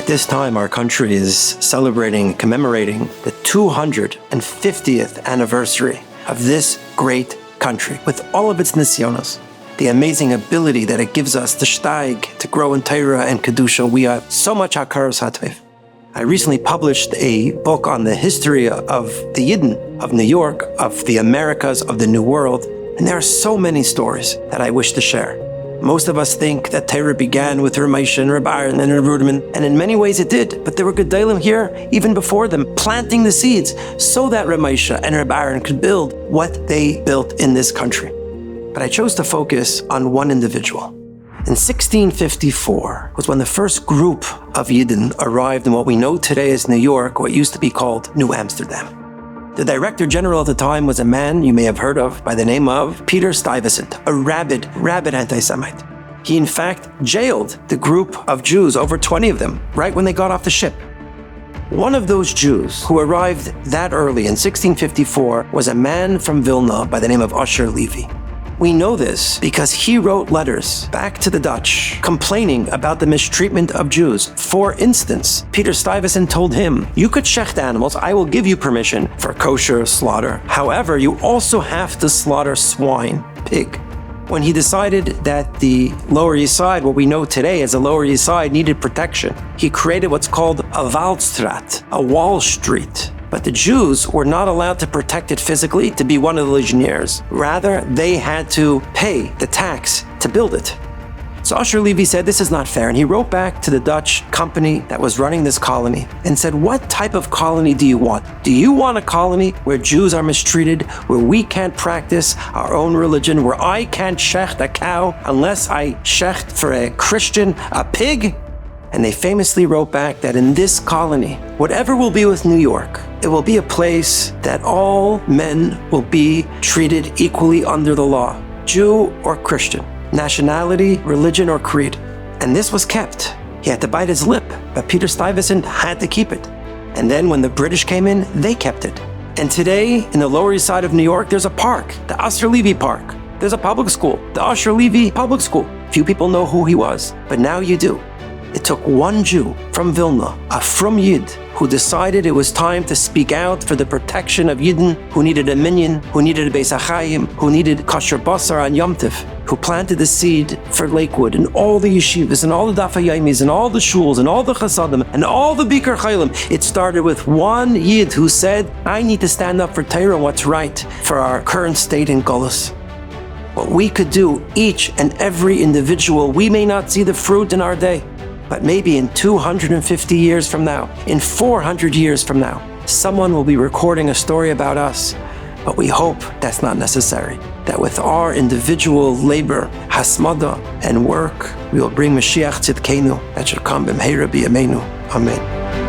At this time, our country is celebrating, commemorating the 250th anniversary of this great country with all of its nisyonos, the amazing ability that it gives us to steig, to grow in Torah and Kedusha. We have so much hakaras hatov. I recently published a book on the history of the Yidden of New York, of the Americas, of the New World, and there are so many stories that I wish to share. Most of us think that Torah began with Moshe and Rabbi and then Rabbi, and in many ways it did, but there were Gedolim here even before them, planting the seeds so that Moshe and Rabbi could build what they built in this country. But I chose to focus on one individual. In 1654 was when the first group of Yidden arrived in what we know today as New York, what used to be called New Amsterdam. The Director General at the time was a man you may have heard of by the name of Peter Stuyvesant, a rabid anti-Semite. He in fact jailed the group of Jews, over 20 of them, right when they got off the ship. One of those Jews who arrived that early in 1654 was a man from Vilna by the name of Usher Levy. We know this because he wrote letters back to the Dutch complaining about the mistreatment of Jews. For instance, Peter Stuyvesant told him, "You could shecht animals, I will give you permission for kosher slaughter. However, you also have to slaughter swine, pig." When he decided that the Lower East Side, what we know today as the Lower East Side, needed protection, he created what's called a Waldstraat, a wall street. But the Jews were not allowed to protect it physically, to be one of the legionnaires. Rather, they had to pay the tax to build it. So Usher Levy said, this is not fair. And he wrote back to the Dutch company that was running this colony and said, what type of colony do you want? Do you want a colony where Jews are mistreated, where we can't practice our own religion, where I can't shecht a cow unless I shecht for a Christian a pig? And they famously wrote back that in this colony, whatever will be with New York, it will be a place that all men will be treated equally under the law, Jew or Christian, nationality, religion, or creed. And this was kept. He had to bite his lip, but Peter Stuyvesant had to keep it. And then when the British came in, they kept it. And today, in the Lower East Side of New York, there's a park, the Usher Levy Park. There's a public school, the Usher Levy Public School. Few people know who he was, but now you do. It took one Jew from Vilna, a Frum Yid, who decided it was time to speak out for the protection of Yidden who needed a minyan, who needed a Beis HaChaim, who needed kosher basar on Yom Tov, who planted the seed for Lakewood and all the yeshivas and all the Daf HaYomis and all the shuls and all the chasadim and all the Bikur Chaylim. It started with one Yid who said, I need to stand up for Torah and what's right for our current state in Golus. What we could do, each and every individual, we may not see the fruit in our day, but maybe in 250 years from now, in 400 years from now, someone will be recording a story about us. But we hope that's not necessary. That with our individual labor, hasmada, and work, we will bring Mashiach Tzidkenu that should come b'mheira b'yameinu. Amen.